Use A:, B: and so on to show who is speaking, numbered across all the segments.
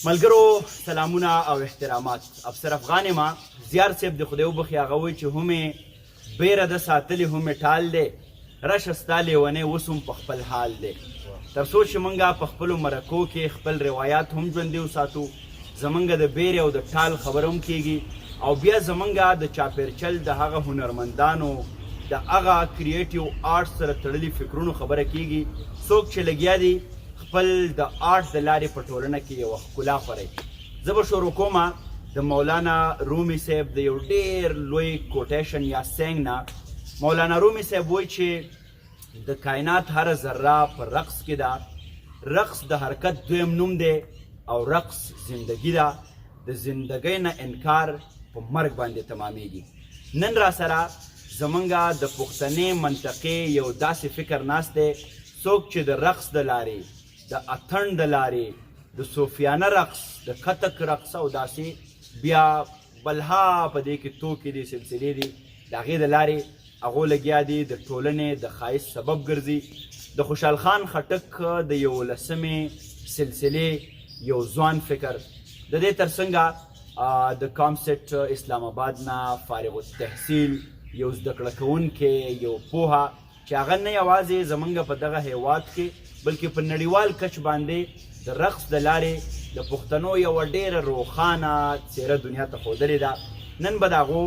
A: ملګرو سلامونه او احترامات. افسر افغان ما زیار صاحب د خدای وبخي هغه وایي چې همې بیره د ساتلې همې ټال دی رشه ستا لیونی اوس هم په خپل حال دی. تر څو چې موږ په خپلو مرکو کې خپل روایات هم ژوندي وساتو، زموږ د بیرې او د ټال خبره هم کیږي او بیا زموږ د چاپیرچل د هغه هنرمندانو د هغه کریټیو آرټس سره تړلي فکرونو خبره کیږي. څوک چې لګیا دي خپل د آرټ د لارې په ټولنه کې یوه ښکلا خپروي. زه به شروع کوم د مولانا رومي صاحب د یو ډېر لوی کوټیشن یا سینګ نه. مولانا رومي صاحب وایي چې د کائنات هره ذره په رقص کې ده. رقص د حرکت دویم نوم دی او رقص زندگی ده. د زندګۍ نه انکار په مرګ باندې تمامیږي. نن را سره زمونږ د پښتنې منطقې یو داسې فکر ناست دی څوک چې د رقص د لارې د اتڼ د لارې د صوفیانه رقص د کتک رقص او داسې بیا بلها په دې کې توکې دي سلسلې دي د هغې د لارې هغو لګیا دي د ټولنې د ښایست سبب ګرځي. د خوشحال خان خټک د 11مې سلسلې یو ځوان فکر د دې تر څنګه د کامسټ اسلام آباد نه فارغ التحصیل یو زده کړه کوونکی یو پوهه چې هغه نه یوازې زمونږ په دغه هیواد کې بلکې په نړیوال کچ باندې د رقص د لارې د پښتنو یوه ډېره روښانه څیره دنیا ته ښودلې ده. نن به د هغو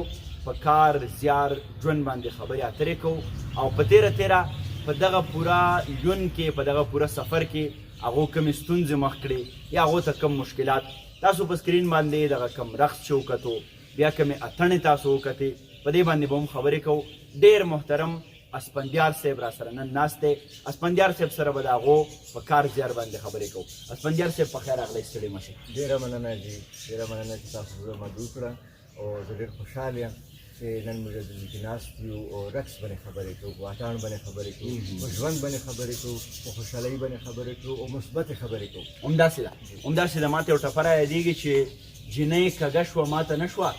A: په کار زیار ژوند باندې خبرې اترې کوو او په تیره په دغه پوره ژوند کې په دغه پوره سفر کې هغو کومې ستونزې مخ کړې یا هغو ته کم مشکلات تاسو په سکرین باندې دغه کم رقص چې وکتو بیا کمې اتڼې تاسو وکتې په دې باندې به هم خبرې کوو. ډېر محترم اسپندیار صاحب را سره نن ناست دی. اسپندیار صاحب سره به د هغو په کار زیار باندې خبرې کوو. اسپندیار صاحب په خیر راغلی، ستړي مه شئ.
B: ډېره مننه جي، ډېره مننه چې تاسو زه مدعو کړه او زه ډېر خوشحال یم چې نن موږ دلته ناست یو او رقص باندې خبرې کوو، په اتڼ باندې خبرې کوو، په ژوند باندې خبرې کوو، په خوشحالۍ باندې خبرې کوو او مثبتې خبرې کوو.
A: همداسې ده ما ته یو ټپه رایادېږي چې جنۍ کږه شوه ماته نه شوه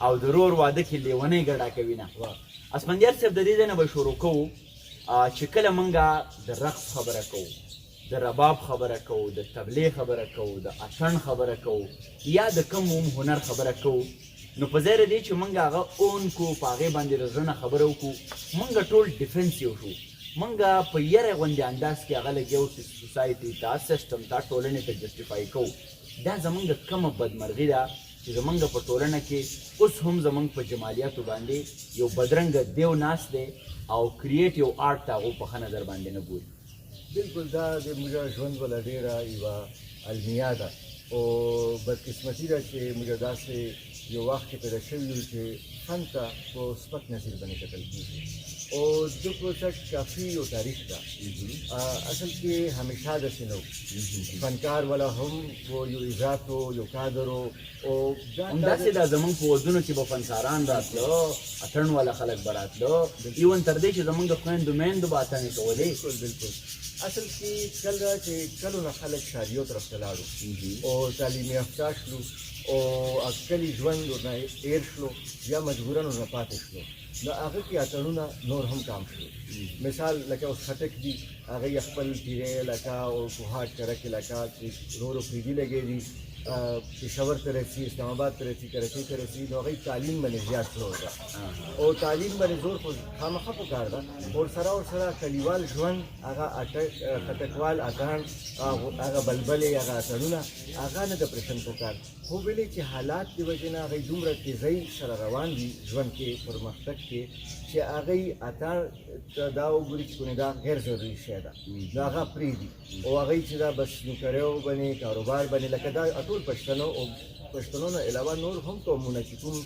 A: او د رور واده کې لیونۍ ګډا کوي نه. اسپندیار صاحب د دې ځای نه به شروع کوو چې کله موږ د رقص خبره کوو، د رباب خبره کوو، د تبلې خبره کوو، د اتڼ خبره کوو یا د کوم هنر خبره کوو، نو په ځای دی چې موږ هغه اون کو په هغې باندې د زړه نه خبره وکړو. موږ ټول ډیفنسیو شو، موږ په یره غوندې انداز کې هغه لګیو چې سوسایټي ته سیسټم ته ټولنې ته جسټیفای کوو. دا زموږ کومه بدمرغي ده چې زمونږ په ټولنه کې اوس هم زمونږ په جمالیاتو باندې یو بدرنګه دیو ناست دی او کریټیو آرټ ته هغو په ښه نظر باندې نه ګوري.
B: بلکل دا د موږ ژوند والا ډېره یوه المیه ده او بدقسمتي ده چې موږ داسې یو وخت کې پیدا شوي یو چې فن ته په سپک نظر باندې کتل کېږي او د پروسس کافي یو تاریخ ده. اصل کې همیشه داسې نه و، فنکار والا هم یو عزت و یو کادر و او
A: همداسې ده زموږ په ودونو کې به فنکاران راتله، اتڼ والا خلک به راتله، ایون تر دې چې زموږ د خویندو میندو به اتڼې کولې.
B: بلکل اصل کې کله چې کلونه خلک شاریو طرف ته لاړو او تعلیم یافته شلو او کلي ژوند ورنه هېر شلو یا مجبورا ورنه پاتې شلو، نو هغه کې اتڼونه نور هم کم شو. مثال لکه اوس خټک دي هغه یې خپل پیرې علاقه او کوهاټ کرک علاقه چې نورو پریږدي لګې دي پېښور ته رسي، اسلام آباد ته رسي، کراچۍ ته رسي، نو هغوی تعلیم باندې زیات زور ده او تعلیم باندې زور خو خامخا پکار ده. ورسره کلیوال ژوند هغه خټکوال اتڼ هغه بلبلې هغه اتڼونه هغه نه د پرېښن پکار، خو ولې چې حالات د وجې نه هغوی دومره تیزۍ سره روان دي ژوند کې پرمختګ کې چې هغوی اتڼ ته دا وګوري چې کونې دا غیر ضروري شی ده، نو هغه پرېږدي او هغوی چې دا بس نوکریو باندې کاروبار باندې لکه دا ټول پښتنو او پښتنو نه علاوه نور هم قومونه چې کوم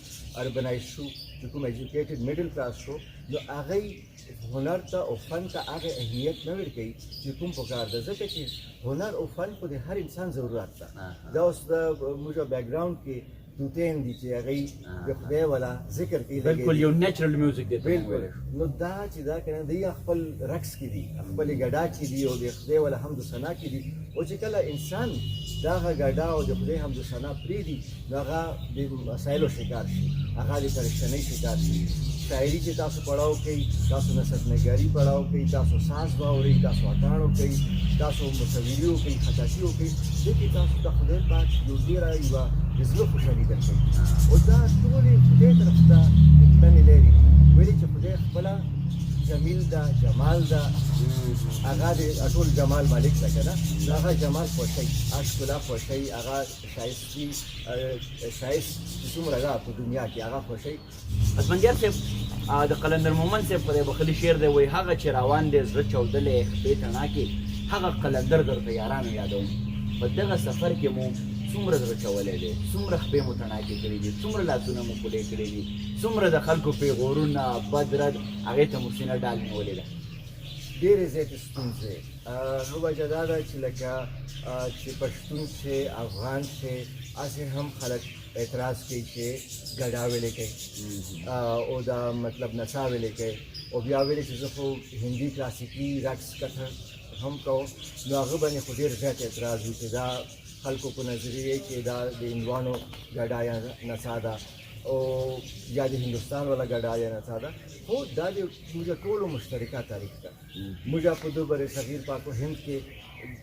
B: اربنایز شو، چې کوم ایجوکیټډ میډل کلاس شو، نو هغوی هنر ته او فن ته هغه اهمیت نه ورکوي چې کوم پکار ده، ځکه چې هنر او فن خو د هر انسان ضرورت ده. دا اوس د موږ بیکګراوند کې توتین دي چې هغوی د خدای والا ذکر کوي،
A: بلکل یو نیچرل میوزیک دی.
B: بلکل نو دا چې دا که نه دی خپل رقص کې دي، خپلې ګډا کې دي او د خدای والا حمد و ثنا کې دي، او چې کله انسان دغه ګډا او د خدای حمد و ثنا پرېږدي نو هغه د مسایلو شکار شي، هغه د پریشانۍ شکار شي چې شاعري چې تاسو پړاو کوي، تاسو نصرتنګاري پړاو کوي، تاسو ساز واورئ، تاسو اټاڼو کوي، تاسو مصوري وکړئ، خطاطي وکړئ، دې کې تاسو ته خدای پاک یو ډېره یوه د زړه خوشحالي درکوي. او دا ټولې خدای طرف ته تلنې لري، ویلې چې خدای خپله جمیل ده، جمال ده، هغه د ټول جمال مالک ده که نه، نو هغه جمال خوښوي، هغه ښکلا خوښوي، هغه ښایستي ښایست چې څومره ده په دنیا کې هغه خوښوي.
A: اسفندیار صاحب د قلندر مومن صاحب خدای بخښلي شعر دی، وایي هغه چې روان دی زړه چاودلی خپې تڼا کې، هغه قلندر درته یارانو یادوم. په دغه سفر کې مو څومره زړه چولی دی، څومره خپې مو تڼاکې کړي دي، څومره لاسونه مو پولې کړي دي، څومره د خلکو پیغورونه بد رد هغې ته مو سینه ډال نیولې ده.
B: ډېرې زیاتې ستونزې. نو وجه دا ده چې لکه چې پښتون چې افغان چې هسې هم خلک اعتراض کوي چې ګډا ویلې کوي او دا مطلب نڅا ویلې کوي، او بیا ویلې چې زه خو هندي کلاسیکي رقص کته هم کوم، نو هغه باندې خو ډېر زیات اعتراض وي چې دا خلکو په نظریه کې دا د هندوانو ګډا یا نڅا ده او یا د هندوستان والا ګډا یا نڅا ده، خو دا د موږ ټولو مشترکه تاریخ ده. موږ په دو بر صغیر پاک و هند کې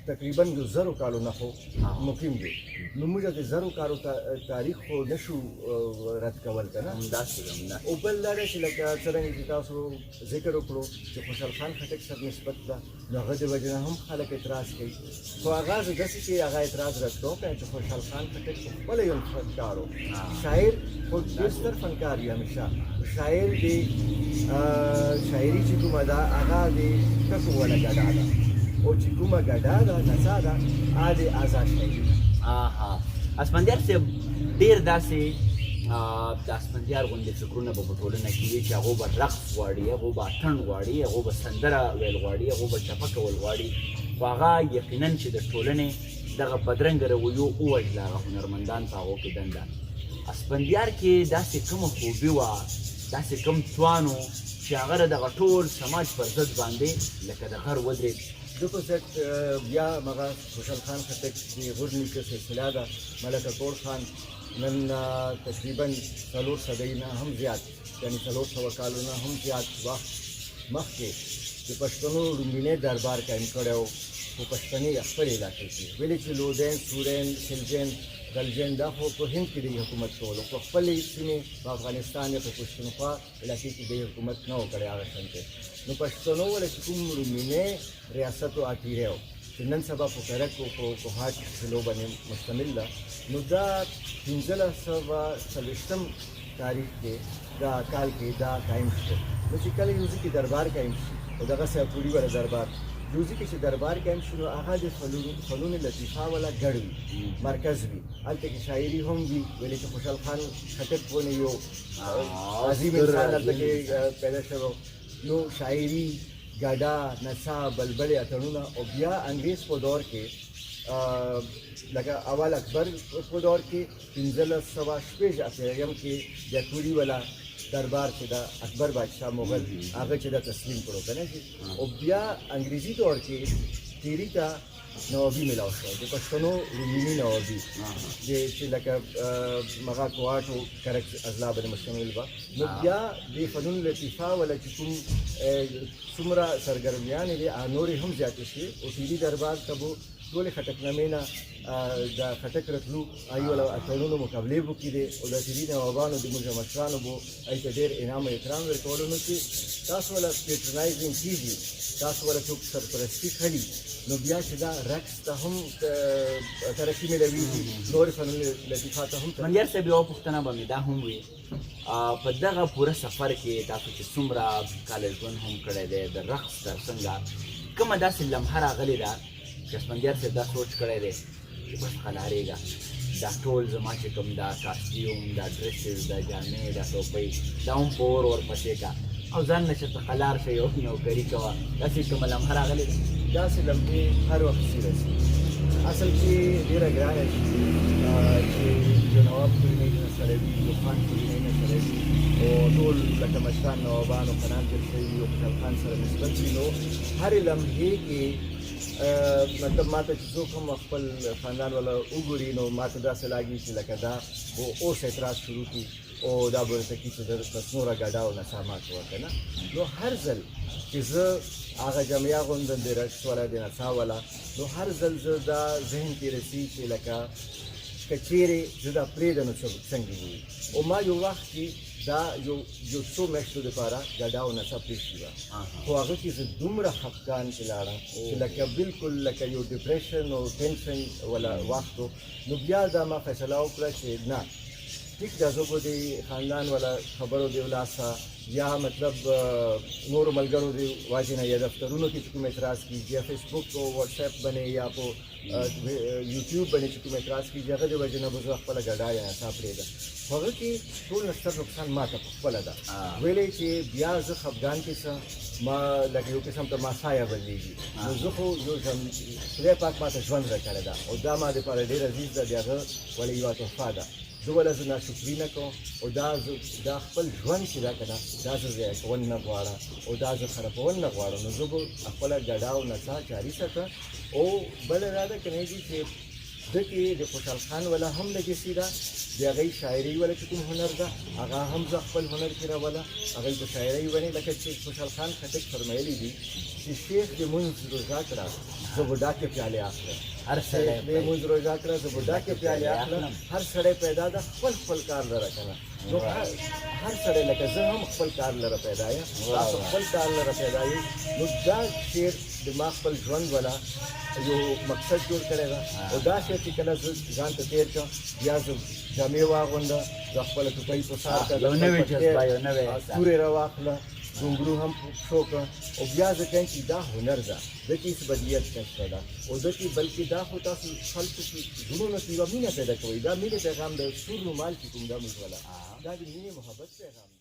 B: تقریبا یو زرو کالو نه خو مقیم دي، نو موږ د زرو کالو تاریخ خو نشو رد کول که نه. او بل دا ده چې لکه څرنګه چې تاسو ذکر وکړو چې خوشحال خان خټک سره نسبت ده، نو هغه د وجې نه هم خلک اعتراض کوي، خو هغه زه داسې چې هغه اعتراض رد کوم چې خوشحال خان خټک خپله یو فنکار و، شاعر خو ډېر ستر فنکار وي همیشه. شاعر د شاعري چې کومه ده هغه د ټکو والا ګډا ده، او چې کومه ګډا ده نڅا ده هغه د آزاد شاعري ده.
A: اسفندیار صاحب ډېر داسې د اسفندیار غوندې فکرونه به په ټولنه کې وي چې هغو به رقص غواړي، هغو به اتڼ غواړي، هغو به سندره ویل غواړي، هغو به چپه کول غواړي، خو هغه یقینا چې د ټولنې دغه بدرنګه رویو ووژله هغه هنرمندان په هغو کې دنده. اسفندیار کې داسې کومه خوبي وه، داسې کوم توان و چې هغه د دغه ټول سماج پر ضد باندې لکه د غر ودرېد.
B: ده په ضد بیا مغه خوشحال خان خټک د غور نیکه سلسله ده، ملک اکبر خان نن تقریبا 4 صدۍ نه هم زیات، یعنې 400 کالو نه هم زیات وخت مخکې د پښتنو لومړنی دربار قایم کړی و په پښتني خپل علاقې کې، ویلې چې لودین، سورین، خلجین، غلجین دا خو په هند کې د حکومت کولو، په خپلې سیمې په افغانستان یا په پښتونخوا علاقې کې د حکومت نه و کړی هغه شان کې. نو پښتنو ولې چې کوم لومړنی ریاست و اټیری و چې نن سبا په کرک او په کوهاټ ضلعو باندې مشتمل ده، نو دا 1540 تاریخ کې دا کال کې دا قایم شو. نو چې کله یو ځکه دربار قایم شي او دغه سیاپوري والا دربار یوځي کې چې دربار قایم شو، نو هغه د فنون لطیفه والا ګډ وي، مرکز وي، هلته کې شاعري هم وي، ولې چې خوشحال خان خټک ونه یو عظیم انسان هلته کې پیدا شوی، نو شاعري، ګډا، نڅا، بلبلې، اتڼونه، او بیا انګریز په دور کې لکه اول اکبر په دور کې 1586 کې د کوری والا دربار چې دا اکبر بادشاه مغل هغه چې دا تسلیم کړو کنه، او بیا انګریزي دور کې تیری ته نوابي ملاو شو، د پښتنو لومړني نوابي چې لکه مغا کوهاټ او کرک اضلاع باندې مشتمل وه. نو بیا د فنون لطیفه ولا چې کوم څومره سرګرمیانې دي نورې هم زیاتې شوې، او تیري دربار ته به ټولې خټکنامې نه د خټک راتلو هغې والا اتڼونو مقابلې به کېدې، او د تیري نوابانو د موږ مشرانو به هغې ته ډېر انعام او احترام ورکولو. نو چې تاسو والا پیټرنایزینګ کېږي، تاسو والا څوک سرپرستي کړي، نو بیا چې دا رقص ته هم ترقي ملویږي، نورې فنون لطیفه ته هم.
A: اسفندیار صاحب یوه پوښتنه به مې دا هم وي، په دغه پوره سفر کې تاسو چې څومره کاله ژوند هم کړی دی د رقص تر څنګه کومه داسې لمحه راغلې ده چې اسفندیار صاحب دا سوچ کړی دی چې بس خلاریږه دا ټول زما چې کوم دا کاسټیوم، دا ډریسز، دا جامې، دا ټوپۍ، دا هم په اور ورپسې کا او ځان نه چې ته خلار شې او نوکري کوه، داسې کومه لمحه راغلې ده؟
B: داسې لمحې هر وخت راسي، اصل کې ډېره ګرانه شي چې یو نواب کورنۍ نه سره وي، یو خان کورنۍ نه سره وي، او ټول لکه مشران نوابانو خانان تېر شوي وي او خوشحال خان سره نسبت وي، نو هرې لمحې کې مطلب ماته چې څوک هم خپل خاندان والا وګوري، نو ماته داسې لګي چې لکه دا اوس اعتراض شروع کړي، او دا ورته کې چې د نوره ګډا او نسامات وکړه نه نو هر ځل چې زه هغه جمعیه غوندم د رقص والا د نڅا والا نو هر ځل زه دا ذهن کې رسي چې لکه که چیرې زه دا پرېږدم نو څنګه وي او ما یو وخت کې دا یو څو میاشتو دپاره ګډا او نڅا پرېښې وه خو هغه کې زه دومره خفګان کې لاړم چې لکه بالکل لکه یو ډپریشن او ټینشن والا وخت و نو بیا دا ما فیصله وکړه چې نه ٹھیک ده زه به د خاندان والا خبرو د لاسه یا مطلب نورو ملګرو د واجې نه یا دفترونو کې چې کوم اعتراض کېږي یا فیسبوک او واتس اپ باندې یا په یوټیوب باندې چې کوم اعتراض کېږي هغه د وجې نه به زه خپله ګډا یا نڅا پرېږدم خو هغه کې ټول نه ستر نقصان ما ته خپله ده ویلی چې بیا زه خفګان کې څه ما لکه یو قسم ته ما سایه بدلېږي نو زه خو یو خدای پاک ما ته ژوند راکړی ده او دا ما دپاره ډېر عزیز ده د هغه ولې یوه تحفه ده زه ولې زه ناشکري نه کوم او دا خپل ژوند چې ده که نه دا زه ضایع کول نه غواړم او دا زه خرابول نه غواړم نو زه به خپله ګډا او نڅا جاري ساتم او بله دا ده که نه دي چې ده کې د خوشحال خان والا هم لګېسي ده د هغې شاعري والا چې کوم هنر ده هغه هم زه خپل هنر کې راوله هغوی په شاعرۍ باندې لکه چې خوشحال خان خټک فرمایلی دي چې شیخ د مونځ روژه کړه زه بوډا کې پیالې اخلم هر سړی د مونځ روژه کړه زه بوډا کې پیالې اخلم هر سړی پیدا ده خپل کار لره که نه نو هر سړی لکه زه هم خپل کار لره پیدا یم تاسو خپل کار لره پیدا یې نو دا شعر د ما خپل ژوند والا یو مقصد جوړ کړی ده او دا شی چې کله زه ځان ته تېر کړم بیا زه جامې واغونده زه خپله ټوپۍ په سر کړه تورې راواخله ګونګرو هم پښو کړه او بیا زه کایم چې دا هنر ده ده کې هېڅ بدیت نشته ده او ده کې بلکې دا خو تاسو خلکو کې زړونو کې یوه مینه پیدا کوئ دا مینې پیغام د سور رومال چې کوم دا موږ والا دا د مینې محبت پیغام